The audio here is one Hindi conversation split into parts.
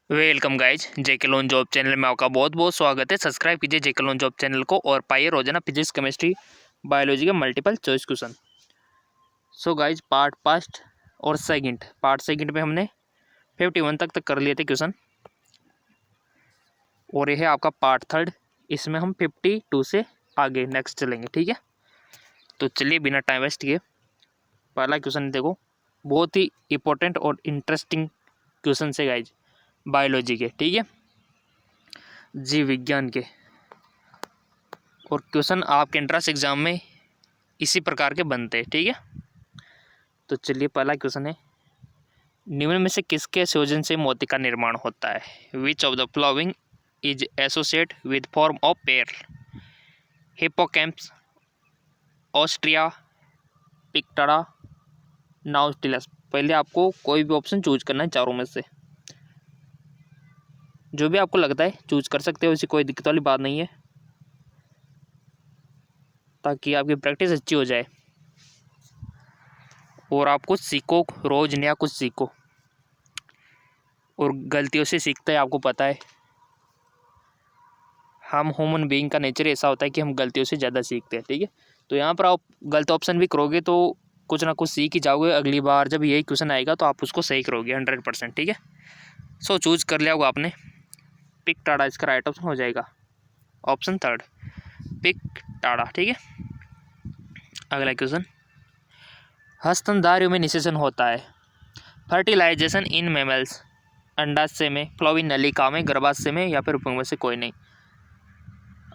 वेलकम गाइज, जेके लोन जॉब चैनल में आपका बहुत बहुत स्वागत है। सब्सक्राइब कीजिए जेके लोन जॉब चैनल को और पाइए रोजाना फिजिक्स, केमिस्ट्री, बायोलॉजी के multiple choice question. So guys, part first और सेकंड, पार्ट सेकंड में हमने 51 तक कर लिए थे क्वेश्चन और यह है आपका पार्ट थर्ड। इसमें हम 52 से आगे नेक्स्ट चलेंगे, ठीक है। तो चलिए बिना टाइम वेस्ट किए पहला क्वेश्चन देखो, बहुत ही इंपॉर्टेंट और इंटरेस्टिंग क्वेश्चन है गाइज, बायोलॉजी के, ठीक है, जीव विज्ञान के। और क्वेश्चन आपके एंट्रेंस एग्जाम में इसी प्रकार के बनते हैं, ठीक है। तो चलिए पहला क्वेश्चन है, निम्न में से किसके संयोजन से मोती का निर्माण होता है? Which of the following is associate with form of pair? Hippocampus, ostrea, pinctada, nautilus. पहले आपको कोई भी ऑप्शन चूज करना है चारों में से, जो भी आपको लगता है चूज कर सकते हो, इसी कोई दिक्कत वाली बात नहीं है, ताकि आपकी प्रैक्टिस अच्छी हो जाए और आप कुछ सीखो, रोज नया कुछ सीखो। और गलतियों से सीखते हैं, आपको पता है हम ह्यूमन बीइंग का नेचर ऐसा होता है कि हम गलतियों से ज़्यादा सीखते हैं, ठीक है। तो यहाँ पर आप गलत ऑप्शन भी करोगे तो कुछ ना कुछ सीख ही जाओगे। अगली बार जब यही क्वेश्चन आएगा तो आप उसको सही करोगे 100%, ठीक है। सो चूज कर लिया होगा आपने, पिक टाड़ा इसका राइट ऑप्शन हो जाएगा, ऑप्शन थर्ड, पिक टाड़ा, ठीक है। अगला क्वेश्चन, स्तनधारियों में निषेचन होता है? फर्टिलाइजेशन इन मेमल्स, अंडाशय में, फ्लोविन नलिका में, गर्भाशय में, या फिर उपंग में से कोई नहीं।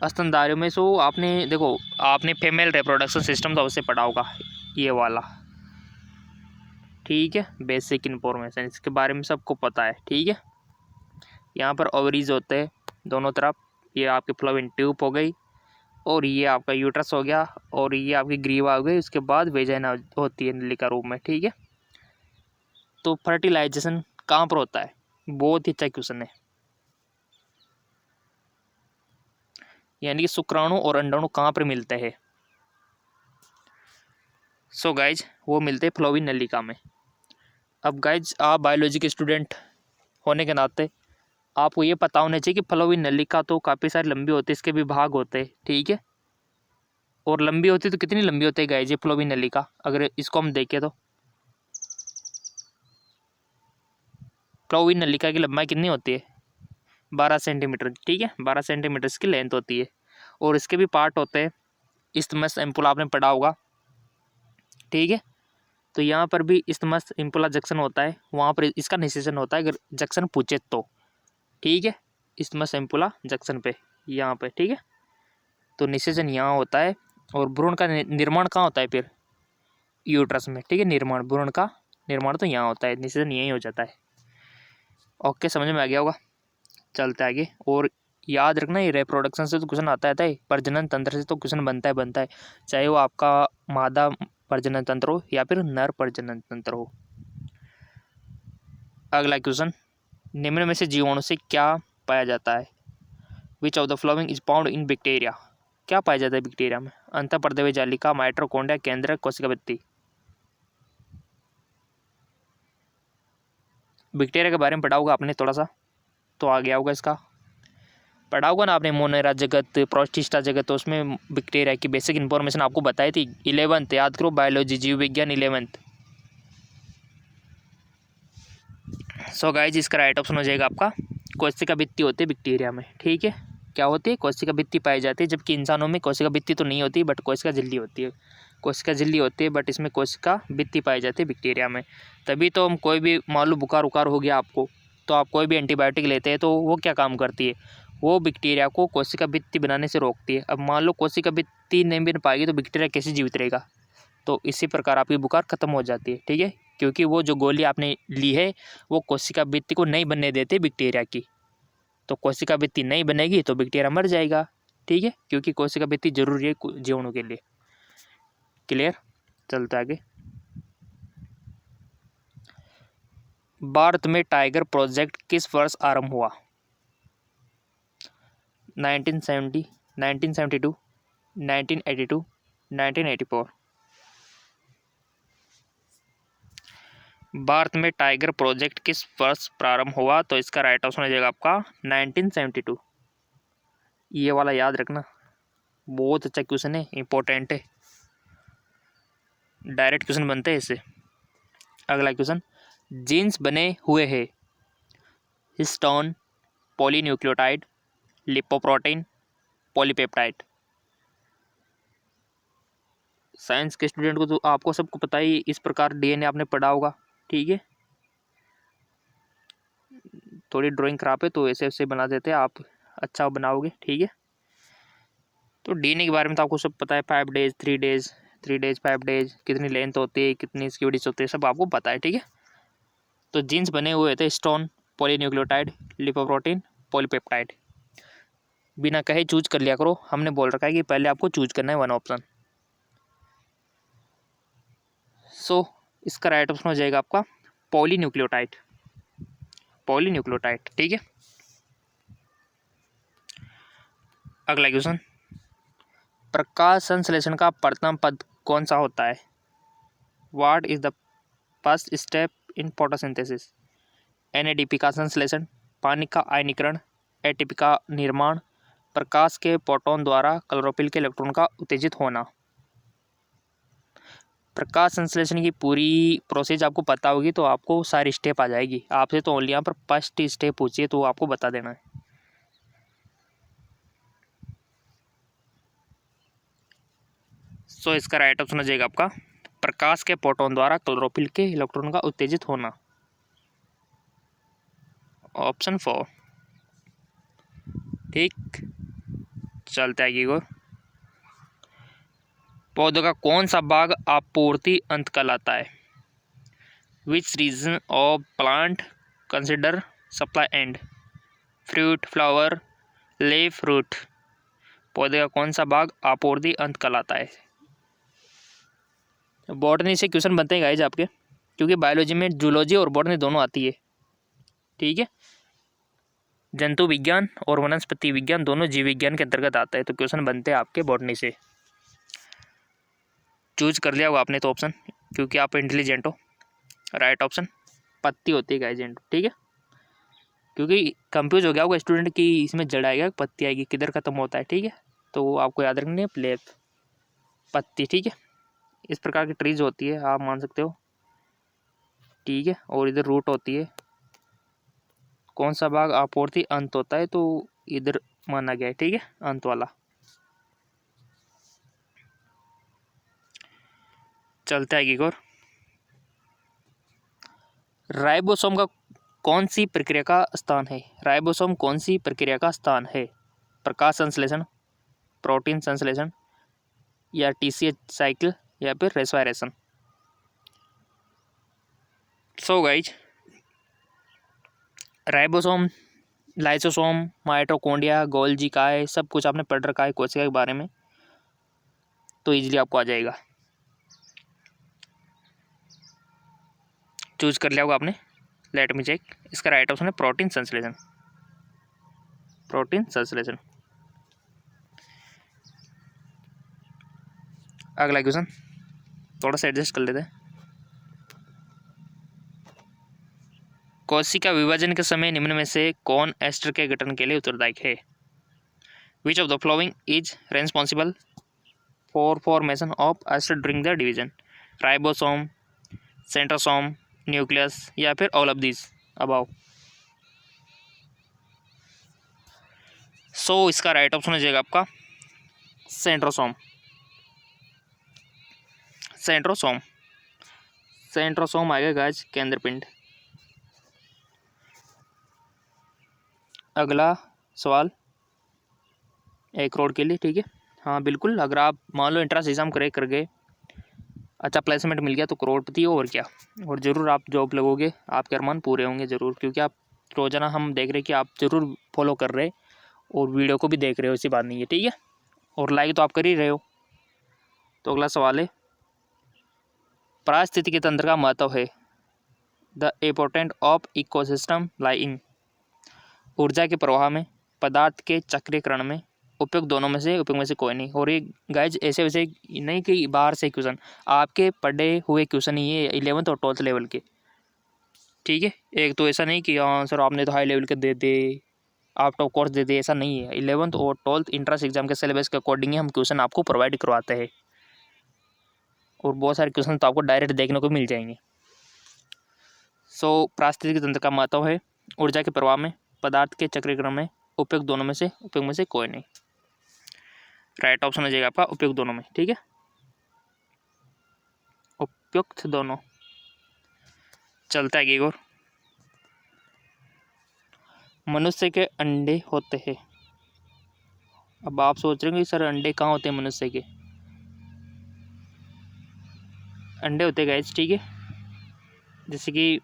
स्तनधारियों में सो आपने देखो, आपने फीमेल रिप्रोडक्शन सिस्टम तो अवश्य पढ़ा होगा, ये वाला, ठीक है। बेसिक इन्फॉर्मेशन इसके बारे में सबको पता है, ठीक है। यहाँ पर ओवरीज होते हैं दोनों तरफ, ये आपकी फ्लोविन ट्यूब हो गई और ये आपका यूट्रस हो गया और ये आपकी ग्रीवा हो गई, उसके बाद वेजाइना होती है नलिका रूप में, ठीक है। तो फर्टिलाइजेशन कहाँ पर होता है? बहुत ही अच्छा क्वेश्चन है, यानी कि शुक्राणु और अंडाणु कहाँ पर मिलते हैं? सो गाइज, वो मिलते हैं फ्लोविन नलिका में। अब गाइज, आप बायोलॉजी के स्टूडेंट होने के नाते आपको ये पता होना चाहिए कि फ्लोविन नलिका तो काफ़ी सारी लंबी होती है, इसके भी भाग होते हैं, ठीक है। और लंबी होती है तो कितनी लंबी होती है गाइज ये फ्लोविन नलिका? अगर इसको हम देखें तो फ्लोविन नलिका की लंबाई कितनी होती है? 12 सेंटीमीटर, ठीक है, 12 सेंटीमीटर इसकी लेंथ होती है। और इसके भी पार्ट होते हैं, इस्थमस एम्पुला आपने पढ़ा होगा, ठीक है। तो यहाँ पर भी इस्थमस एम्पुला जंक्शन होता है, वहाँ पर इसका निषेचन होता है अगर जंक्शन पूछे तो, ठीक है। इस्थमस एम्पुला जंक्शन पे, यहाँ पे, ठीक है। तो निषेचन यहाँ होता है और भ्रूण का निर्माण कहाँ होता है फिर? यूट्रस में, ठीक है। निर्माण, भ्रूण का निर्माण तो यहाँ होता है, निषेचन यहीं हो जाता है। ओके, समझ में आ गया होगा। चलते आगे। और याद रखना, ये रिप्रोडक्शन से तो क्वेश्चन आता है, प्रजनन तंत्र से तो क्वेश्चन बनता है, चाहे वो आपका मादा प्रजनन तंत्र हो या फिर नर प्रजनन तंत्र हो। अगला क्वेश्चन, निम्न में से जीवाणु से क्या पाया जाता है? Which of the following is found in bacteria? क्या पाया जाता है बैक्टीरिया में? अंतःपर्दवी जालिका, माइटोकॉन्ड्रिया, केंद्रक, कोशिका भित्ति। बैक्टीरिया के बारे में पढ़ा होगा आपने थोड़ा सा, तो आ गया होगा इसका, पढ़ा होगा ना आपने, मोनेरा जगत, प्रोस्टिस्टा जगत, तो उसमें बैक्टीरिया की बेसिक इन्फॉर्मेशन आपको बताई थी। 11th याद करो, बायोलॉजी जीव विज्ञान 11th। सो गाइज, इसका राइट ऑप्शन हो जाएगा आपका कोशिका भित्ति होती है बैक्टीरिया में, ठीक है। क्या होती है? कोशिका भित्ति पाई जाती है, जबकि इंसानों में कोशिका भित्ति तो नहीं होती बट कोशिका झिल्ली होती है। कोशिका झिल्ली होती है बट इसमें कोशिका भित्ति पाई जाती है बैक्टीरिया में। तभी तो हम कोई भी, मान लो बुखार उखार हो गया आपको, तो आप कोई भी एंटीबायोटिक लेते हैं तो वो क्या काम करती है? वो बैक्टीरिया को कोशिका भित्ति बनाने से रोकती है। अब मान लो कोशिका भित्ति नहीं बन पाएगी तो बैक्टीरिया कैसे जीवित रहेगा? तो इसी प्रकार आपकी बुखार खत्म हो जाती है, ठीक है, क्योंकि वो जो गोली आपने ली है वो कोशिका भित्ति को नहीं बनने देते बैक्टीरिया की। तो कोशिका भित्ति नहीं बनेगी तो बैक्टीरिया मर जाएगा, ठीक है, क्योंकि कोशिका भित्ति जरूरी है जीवाणु के लिए। क्लियर? चलते आगे। भारत में टाइगर प्रोजेक्ट किस वर्ष आरंभ हुआ? 1970, 1972, 1982, 1984। भारत में टाइगर प्रोजेक्ट किस वर्ष प्रारंभ हुआ? तो इसका राइट ऑप्शन हो जाएगा आपका 1972। ये वाला याद रखना, बहुत अच्छा क्वेश्चन है, इंपॉर्टेंट है, डायरेक्ट क्वेश्चन बनते हैं इससे। अगला क्वेश्चन, जीन्स बने हुए हैं histone, polynucleotide, lipoprotein, polypeptide. Science के स्टूडेंट को तो आपको सबको पता ही, इस प्रकार डीएनए आपने पढ़ा होगा, ठीक है। थोड़ी ड्राइंग खराब है तो ऐसे ऐसे बना देते हैं, आप अच्छा बनाओगे, ठीक है। तो डीएनए के बारे में तो आपको सब पता है, 5 डेज 3 डेज 3 डेज 5 डेज, कितनी लेंथ होती है, कितनी इसकी विड्थ होती है, सब आपको पता है, ठीक है। तो जीन्स बने हुए थे हिस्टोन, पॉलीन्यूक्लियोटाइड, लिपोप्रोटीन, पॉलीपेप्टाइड। बिना कहे चूज कर लिया करो, हमने बोल रखा है कि पहले आपको चूज करना है वन ऑप्शन। सो इसका राइट ऑप्शन हो जाएगा आपका पॉलीन्यूक्लियोटाइड, पॉलीन्यूक्लियोटाइड, ठीक है। अगला क्वेश्चन, प्रकाश संश्लेषण का प्रथम पद कौन सा होता है? What is the first step in photosynthesis? NADP का संश्लेषण, पानी का आयनीकरण, एटीपी का निर्माण, प्रकाश के फोटोन द्वारा क्लोरोफिल के इलेक्ट्रॉन का उत्तेजित होना। प्रकाश संश्लेषण की पूरी प्रोसेस आपको पता होगी तो आपको सारी स्टेप आ जाएगी। आपसे तो ओनली यहाँ पर फर्स्ट स्टेप पूछिए तो आपको बता देना है। सो इसका राइट ऑप्शन हो जाएगा आपका प्रकाश के फोटोन द्वारा क्लोरोफिल के इलेक्ट्रॉन का उत्तेजित होना, ऑप्शन 4, ठीक। चलते आगे और, पौधों का कौन सा भाग आपूर्ति अंत कहलाता है? Which region of plant consider supply end? Fruit, flower, leaf, root. पौधे का कौन सा भाग आपूर्ति अंत कहलाता है? बॉटनी से क्वेश्चन बनते हैं गाइज आपके, क्योंकि बायोलॉजी में जूलॉजी और बॉटनी दोनों आती है, ठीक है। जंतु विज्ञान और वनस्पति विज्ञान दोनों जीव विज्ञान के अंतर्गत आता है, तो क्वेश्चन बनते हैं आपके बॉटनी से। चूज कर लिया होगा आपने तो ऑप्शन, क्योंकि आप इंटेलिजेंट हो। राइट ऑप्शन पत्ती होती है गाइज, ठीक है। क्योंकि कंफ्यूज हो गया होगा स्टूडेंट कि इसमें जड़ आएगा पत्ती आएगी, किधर खत्म होता है, ठीक है। तो वो आपको याद रखनी है, प्लेप, पत्ती, ठीक है। इस प्रकार की ट्रीज होती है, आप मान सकते हो, ठीक है। और इधर रूट होती है। कौन सा भाग आपूर्ति अंत होता है, तो इधर माना गया है, ठीक है, अंत वाला। चलते हैं आगे और, राइबोसोम का कौन सी प्रक्रिया का स्थान है? राइबोसोम कौन सी प्रक्रिया का स्थान है? प्रकाश संश्लेषण, प्रोटीन संश्लेषण, या टीसीएच साइकिल, या फिर respiration. So guys, ribosome, lysosome, mitochondria, Golgi काय, सब कुछ आपने पढ़ रखा है कोशिका के बारे में, तो इजीली आपको आ जाएगा। चूज कर लिया होगा आपने, लेट मी चेक। इसका राइट ऑप्शन है प्रोटीन संश्लेषण, प्रोटीन संश्लेषण। अगला क्वेश्चन थोड़ा सा एडजस्ट कर लेते हैं। कोशिका विभाजन के समय निम्न में से कौन एस्टर के गठन के लिए उत्तरदायी है? Which of the following is responsible for formation of aster during the division? Ribosome, centrosome, nucleus, या फिर all of this above. So इसका राइट ऑप्शन हो जाएगा आपका सेंट्रोसोम, सेंट्रोसोम, सेंट्रोसोम आएगा गाइस केंद्रपिंड। अगला सवाल 1 करोड़ के लिए, ठीक है। हाँ बिल्कुल, अगर आप मान लो एंट्रेंस एग्जाम क्रैक कर गए, अच्छा प्लेसमेंट मिल गया तो करोड़पति हो, और क्या। और ज़रूर आप जॉब लगोगे, आपके अरमान पूरे होंगे ज़रूर, क्योंकि आप रोज़ाना हम देख रहे हैं कि आप ज़रूर फॉलो कर रहे और वीडियो को भी देख रहे हो, ऐसी बात नहीं है, ठीक है। और लाइक तो आप कर ही रहे हो। तो अगला सवाल है, पारिस्थितिकी तंत्र का महत्व है? द इम्पोर्टेंट ऑफ इकोसिस्टम लाई इन? ऊर्जा के प्रवाह में, पदार्थ के चक्रीकरण में, उपयुक्त दोनों में से, उपयुक्त में से कोई नहीं। और ये गाइज ऐसे वैसे नहीं कि बाहर से क्वेश्चन, आपके पढ़े हुए क्वेश्चन ही ये 11th और 12th लेवल के, ठीक है। एक तो ऐसा नहीं कि हाँ सर आपने तो हाई लेवल के दे दे, आउट ऑफ कोर्स दे दे, ऐसा नहीं है। 11th और 12th इंट्रेंस एग्जाम के सिलेबस के अकॉर्डिंग ही हम क्वेश्चन आपको प्रोवाइड करवाते हैं, और बहुत सारे क्वेश्चन तो आपको डायरेक्ट देखने को मिल जाएंगे। पारिस्थितिकी तंत्र का महत्व है। ऊर्जा के प्रवाह में, पदार्थ के चक्रीकरण में, उपयुक्त दोनों में से, उपयुक्त में से कोई नहीं। राइट ऑप्शन हो जाएगा आपका उपयुक्त दोनों में। ठीक है, उपयुक्त दोनों। चलता है एक और। मनुष्य के अंडे होते हैं। अब आप सोच रहे होंगे सर अंडे कहाँ होते हैं मनुष्य के? अंडे होते गाइस, ठीक है, जैसे कि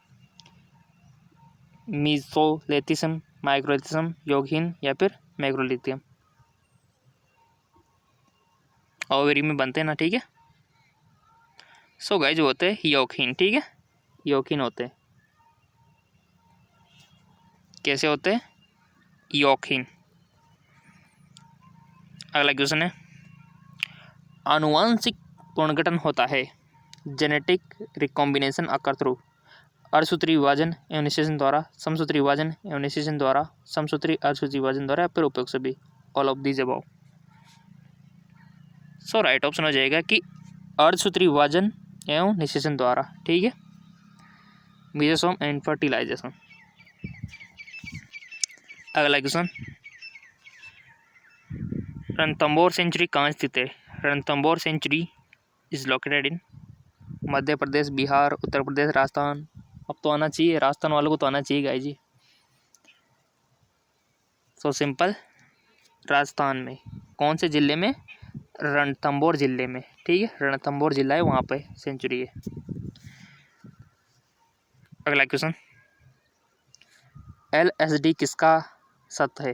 मीसोलेथिसम, माइक्रोलिथिसम, योगहीन या फिर मैक्रोलिथियम, ओवरी में बनते हैं ना। ठीक है, गाइस जो होते हैं योगहीन। ठीक है, योगहीन होते हैं। कैसे होते हैं? योगहीन। अगला क्वेश्चन है, आनुवांशिक पुनर्गठन होता है जेनेटिक रिकॉम्बिनेशन अकर थ्रू अर्धसूत्री विभाजन एवं निषेचन द्वारा, समसूत्री विभाजन एवं निषेचन द्वारा, समसूत्री अर्धसूत्री विभाजन द्वारा, फिर उपयुक्त सभी, all of these above. Right option हो जाएगा कि अर्धसूत्री विभाजन एवं निषेचन द्वारा। ठीक है, मेसोसोम एंड फर्टिलाइजेशन। अगला क्वेश्चन, रणथंभौर सेंचुरी कहाँ स्थित है? Ranthambore sanctuary is located in Madhya Pradesh, Bihar, Uttar Pradesh, Rajasthan. अब तो आना चाहिए, राजस्थान वालों को तो आना चाहिए गाइस जी। सिंपल, राजस्थान में। कौन से जिले में? रणथंभौर जिले में। ठीक है, रणथंभौर जिला है, वहाँ पे सेंचुरी है। अगला क्वेश्चन, LSD किसका सत्य है?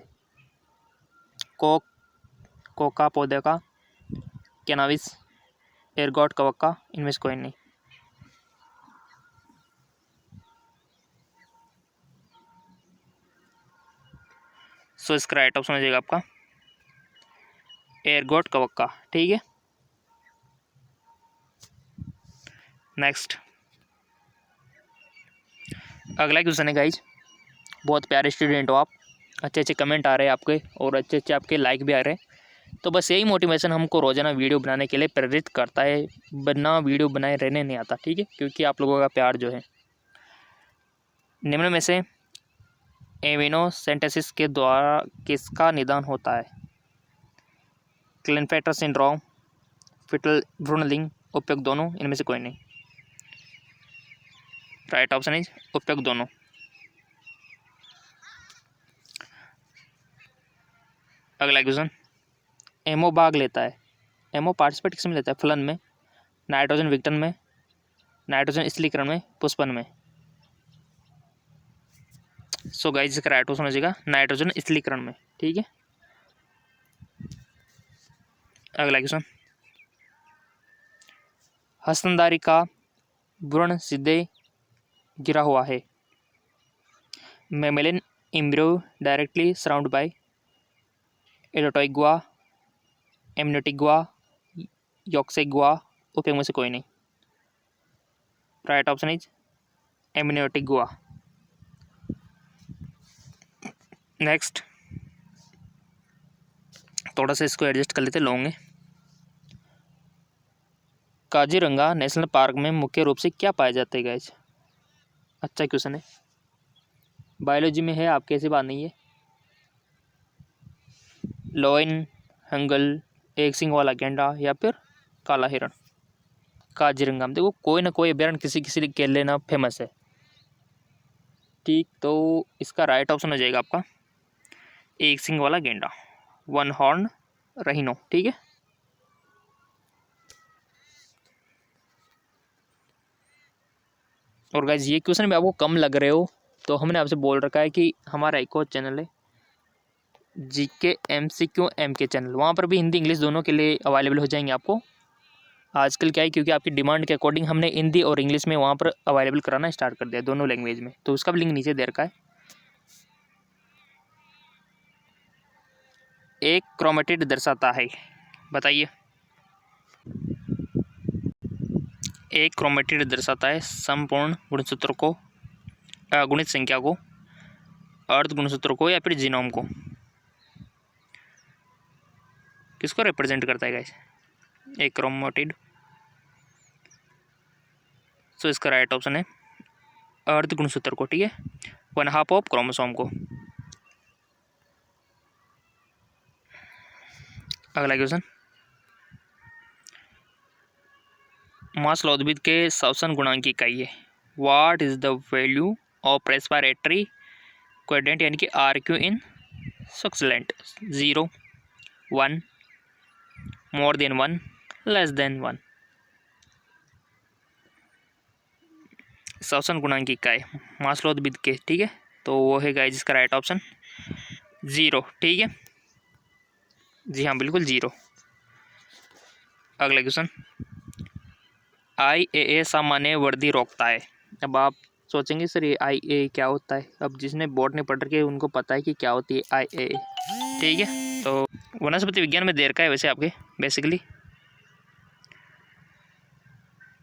कोका पौधे का, कैनाबिस, एरगॉट कवक का, इनमें से कोई नहीं। इसका राइट ऑप्शन हो जाएगा आपका एरगॉट कवक का। ठीक है, नेक्स्ट। अगला क्वेश्चन है गाइज, बहुत प्यारे स्टूडेंट हो आप, अच्छे अच्छे कमेंट आ रहे हैं आपके, और अच्छे अच्छे आपके लाइक भी आ रहे हैं। तो बस यही मोटिवेशन हमको रोजाना वीडियो बनाने के लिए प्रेरित करता है, बिना वीडियो बनाए रहने नहीं आता। ठीक है, क्योंकि आप लोगों का प्यार जो है। निम्न में से एमिनोसेंटेसिस के द्वारा किसका निदान होता है? क्लेनफेल्टर सिंड्रोम, फिटल भ्रूणलिंग, उपयुक्त दोनों, इनमें से कोई नहीं। राइट ऑप्शन इज उपयुक्त दोनों। अगला क्वेश्चन, एमओ भाग लेता है, एमओ पार्टिसिपेट किस में लेता है? फलन में, नाइट्रोजन विघटन में, नाइट्रोजन स्थलीकरण में, पुष्पन में। गाइस इसका राइट ऑप्शन हो जाएगा नाइट्रोजन स्थलीकरण में। ठीक है, अगला क्वेश्चन, हस्तनधारी का भ्रूण सीधे गिरा हुआ है। मेमेलिन एम्ब्रियो डायरेक्टली सराउंड बाय एडोटोइक गुआ, एमनियोटिक गुआ, योक्सेक गुआ, उपयुक्त में से कोई नहीं। राइट ऑप्शन इज एमनियोटिक गुआ। नेक्स्ट, थोड़ा सा इसको एडजस्ट कर लेते लॉन्ग है। काजीरंगा नेशनल पार्क में मुख्य रूप से क्या पाया जाता है गाइस? अच्छा क्वेश्चन है, बायोलॉजी में है, आपकी ऐसी बात नहीं है। लोइन, हंगल, एक सिंग वाला गेंडा या फिर काला हिरण। काजीरंगा में देखो कोई ना कोई अभ्यारण्य किसी किसी के लिए ना फेमस है। ठीक, तो इसका राइट ऑप्शन हो जाएगा आपका एक सिंग वाला गेंडा, वन हॉर्न रहीनो। ठीक है, और गाइस ये क्वेश्चन भी आपको कम लग रहे हो तो हमने आपसे बोल रखा है कि हमारा एक और चैनल है GK MCQ MK चैनल, वहाँ पर भी हिंदी इंग्लिश दोनों के लिए अवेलेबल हो जाएंगे आपको। आजकल क्या है, क्योंकि आपकी डिमांड के अकॉर्डिंग हमने हिंदी और इंग्लिश में वहाँ पर अवेलेबल कराना स्टार्ट कर दिया, दोनों लैंग्वेज में। तो उसका भी लिंक नीचे दे रखा है। एक क्रोमेटिड दर्शाता है, बताइए। एक क्रोमेटिड दर्शाता है संपूर्ण गुणसूत्र को, अगुणित संख्या को, अर्ध गुणसूत्र को, या फिर जीनोम को। किसको रिप्रेजेंट करता है गाइस? एक क्रोमैटिड। सो इसका राइट ऑप्शन है अर्ध गुणसूत्र को, ठीक है, 1/2 ऑफ क्रोमोसोम को। अगला क्वेश्चन, मास्लो उद्भिद के श्वसन गुणांक की इकाई है। What is the value of respiratory quadrant यानी कि RQ इन सक्सेलेंट? 0, 1, मोर देन 1, लेस देन 1। श्वसन गुणांक की इकाई मास्लो उद्भिद के, ठीक है, तो वो है गाइस जिसका राइट ऑप्शन 0, ठीक है, जी हाँ बिल्कुल 0। अगला क्वेश्चन, IAA सामान्य वृद्धि रोकता है। अब आप सोचेंगे सर ये IAA क्या होता है? अब जिसने बोर्ड ने पढ़ रखे है उनको पता है कि क्या होती है IAA, ठीक है। तो वनस्पति विज्ञान में देर का है वैसे आपके बेसिकली,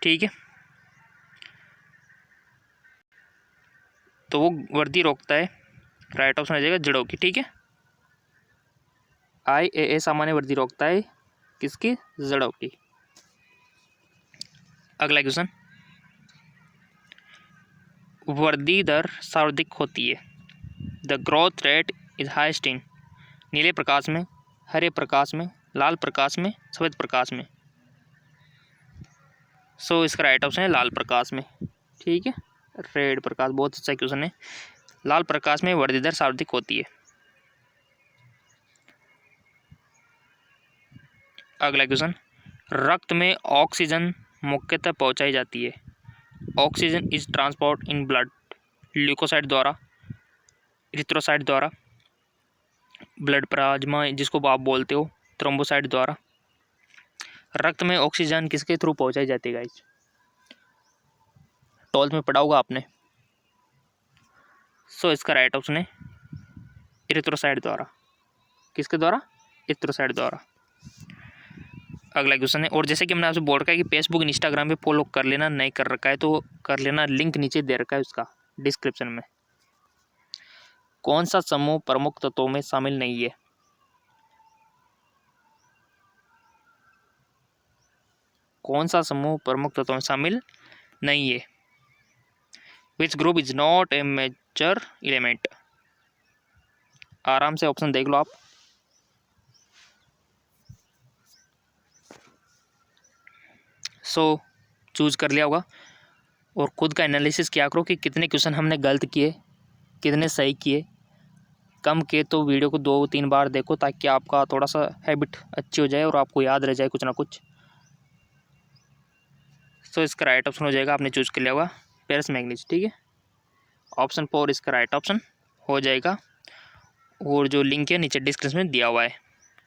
ठीक है। तो वो वृद्धि रोकता है, राइट ऑप्शन आ जाएगा जड़ों की, ठीक है। IAA सामान्य वृद्धि रोकता है किसकी? जड़ों की। अगला क्वेश्चन, वृद्धि दर सर्वाधिक होती है। The growth rate is highest in नीले प्रकाश में, हरे प्रकाश में, लाल प्रकाश में, सफ़ेद प्रकाश में। सो इसका राइट ऑप्शन है लाल प्रकाश में, ठीक है। रेड प्रकाश, बहुत अच्छा क्वेश्चन है। लाल प्रकाश में वृद्धि दर सर्वाधिक होती है। अगला क्वेश्चन, रक्त में ऑक्सीजन मुख्यतः पहुंचाई जाती है। Oxygen is transport in blood leucocyte द्वारा, इरिथ्रोसाइट द्वारा, ब्लड प्लाज्मा जिसको आप बोलते हो, थ्रोम्बोसाइट द्वारा। रक्त में ऑक्सीजन किसके थ्रू पहुंचाई जाती है गाइस? 12th में पढ़ा होगा आपने। सो इसका राइट ऑप्शन है इरिथ्रोसाइट द्वारा। किसके द्वारा? इरिथ्रोसाइट द्वारा। अगला क्वेश्चन है, और जैसे कि मैंने आपसे बोल रखा है कि फेसबुक इंस्टाग्राम पे फॉलो कर लेना, नहीं कर रखा है तो कर लेना, लिंक नीचे दे रखा है उसका डिस्क्रिप्शन में। कौन सा समूह प्रमुख तत्वों में शामिल नहीं है? कौन सा समूह प्रमुख तत्वों में शामिल नहीं है? Which group is not a major element? आराम से ऑप्शन देख लो आप। सो चूज कर लिया होगा और खुद का एनालिसिस किया करो कि कितने क्वेश्चन हमने गलत किए, कितने सही किए। कम किए तो वीडियो को 2-3 बार देखो ताकि आपका थोड़ा सा हैबिट अच्छी हो जाए और आपको याद रह जाए कुछ ना कुछ। सो इसका राइट ऑप्शन हो जाएगा, आपने चूज कर लिया होगा फेरस मैंगनीज, ठीक है। ऑप्शन 4 इसका राइट ऑप्शन हो जाएगा और जो लिंक है नीचे डिस्क्रिप्शन में दिया हुआ है।